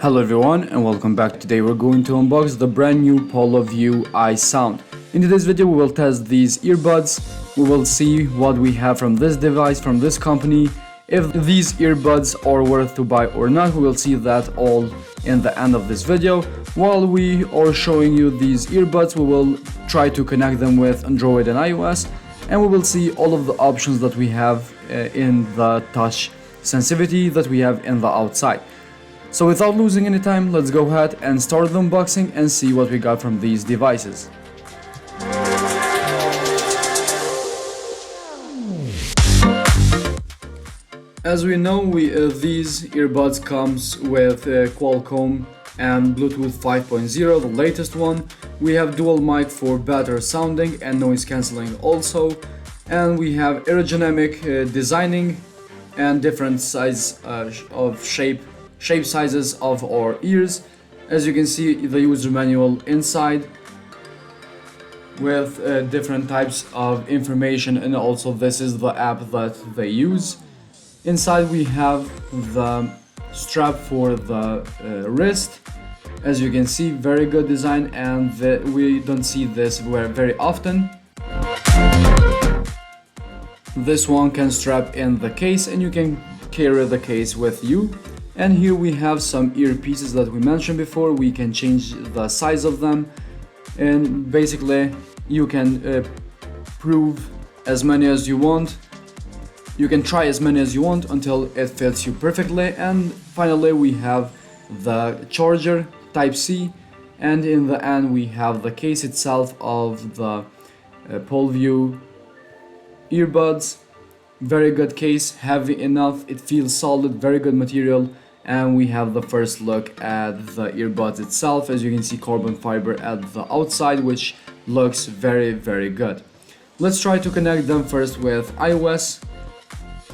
Hello everyone and welcome back. Today we're going to unbox the brand new Palovue iSound. In today's video we will test these earbuds. We will see what we have from this device, from this company, if these earbuds are worth to buy or not. We will see that all in the end of this video. While we are showing you these earbuds, we will try to connect them with Android and iOS, and we will see all of the options that we have in the touch sensitivity that we have in the outside. So without losing any time, let's go ahead and start the unboxing and see what we got from these devices. As we know, these earbuds comes with Qualcomm and Bluetooth 5.0, the latest one. We have dual mic for better sounding and noise cancelling also, and we have aerodynamic designing and different size of shape sizes of our ears. As you can see, the user manual inside with different types of information, and also this is the app that they use. Inside we have the strap for the wrist. As you can see, very good design, and we don't see this very often. This one can strap in the case and you can carry the case with you. And here we have some earpieces that we mentioned before. We can change the size of them, and basically you can prove as many as you want. You can try as many as you want until it fits you perfectly. And finally we have the charger Type-C, and in the end we have the case itself of the Palovue earbuds. Very good case, heavy enough, it feels solid, very good material. And we have the first look at the earbuds itself. As you can see, carbon fiber at the outside, which looks very good. Let's try to connect them first with iOS.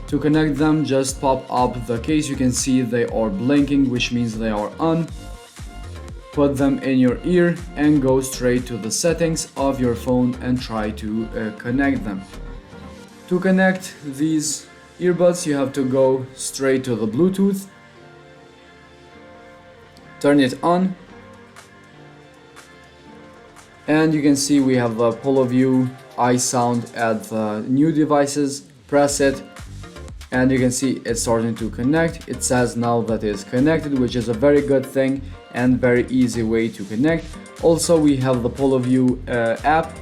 To connect them, just pop up the case. You can see they are blinking, which means they are on. Put them in your ear and go straight to the settings of your phone and try to connect them. To connect these earbuds, you have to go straight to the Bluetooth. Turn it on, and you can see we have the Palovue iSound at the new devices. Press it and you can see it's starting to connect. It says now that it's connected, which is a very good thing and very easy way to connect. Also we have the Palovue app.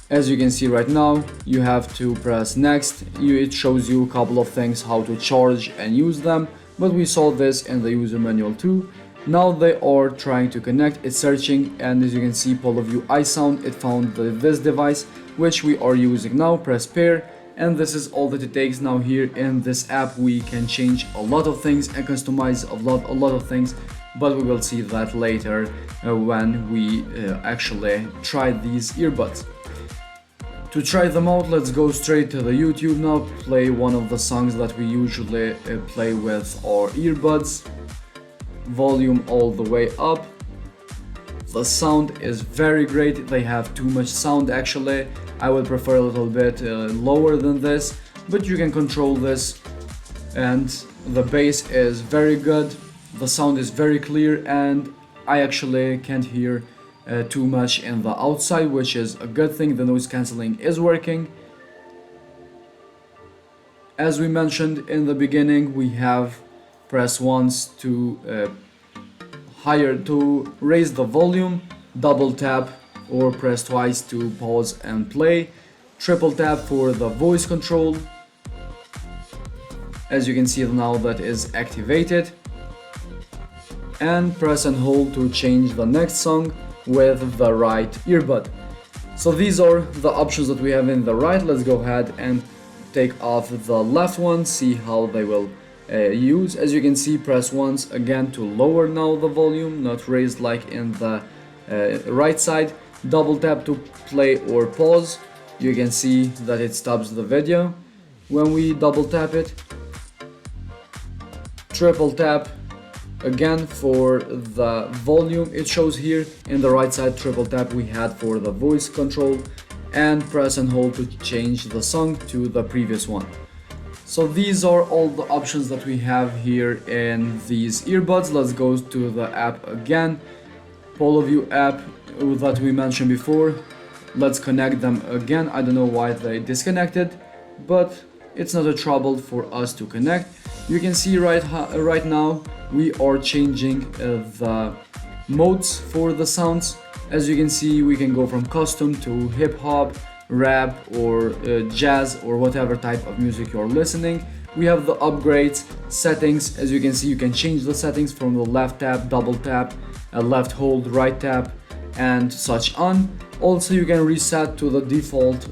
As you can see right now, you have to press next. It shows you a couple of things how to charge and use them, but we saw this in the user manual too. Now they are trying to connect, it's searching, and as you can see, Palovue iSound, it found this device which we are using now. Press pair, and this is all that it takes. Now here in this app we can change a lot of things and customize a lot of things, but we will see that later when we actually try these earbuds. To try them out, let's go straight to the YouTube now, play one of the songs that we usually play with our earbuds. Volume all the way up. The sound is very great. They have too much sound actually. I would prefer a little bit lower than this, but you can control this. And the bass is very good. The sound is very clear, and I actually can't hear too much in the outside, which is a good thing. The noise cancelling is working. As we mentioned in the beginning, we have press once to raise the volume, double tap or press twice to pause and play, triple tap for the voice control. As you can see now, that is activated, and press and hold to change the next song with the right earbud. So these are the options that we have in the right. Let's go ahead and take off the left one, see how they will use. As you can see, press once again to lower now the volume, not raised like in the right side. Double tap to play or pause. You can see that it stops the video when we double tap it. Triple tap again for the volume. It shows here in the right side. Triple tap we had for the voice control, and press and hold to change the song to the previous one. So these are all the options that we have here in these earbuds. Let's go to the app again. Palovue app that we mentioned before. Let's connect them again. I don't know why they disconnected, but it's not a trouble for us to connect. You can see right now we are changing the modes for the sounds. As you can see, we can go from custom to hip hop, rap, or jazz, or whatever type of music you're listening. We have the upgrades, settings. As you can see, you can change the settings from the left tap, double tap, left hold, right tap, and such on. Also, you can reset to the default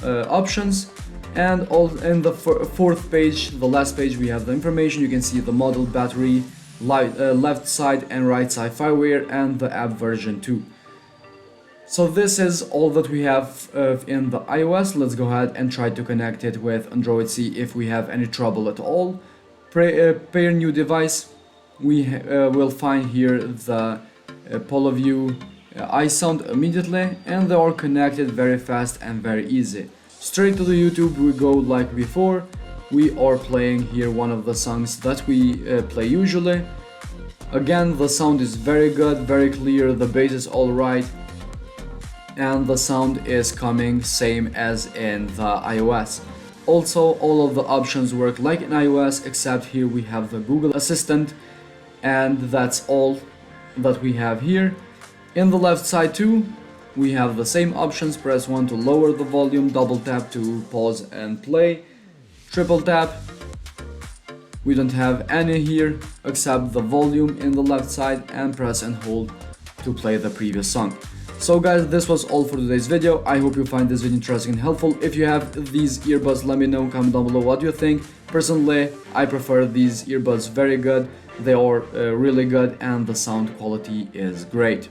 options. And all in the fourth page, the last page, we have the information. You can see the model, battery, left side and right side firmware, and the app version 2. So this is all that we have in the iOS. Let's go ahead and try to connect it with Android, see if we have any trouble at all. Pair new device. We will find here the Palovue iSound immediately, and they are connected very fast and very easy. Straight to the YouTube we go like before. We are playing here one of the songs that we play usually. Again, the sound is very good, very clear, the bass is alright, and the sound is coming same as in the iOS. Also, all of the options work like in iOS, except here we have the Google Assistant, and that's all that we have here. In the left side too, we have the same options. Press 1 to lower the volume, double tap to pause and play, triple tap. We don't have any here except the volume in the left side, and press and hold to play the previous song. So guys, this was all for today's video. I hope you find this video interesting and helpful. If you have these earbuds, let me know, comment down below what you think. Personally, I prefer these earbuds, very good. They are really good and the sound quality is great.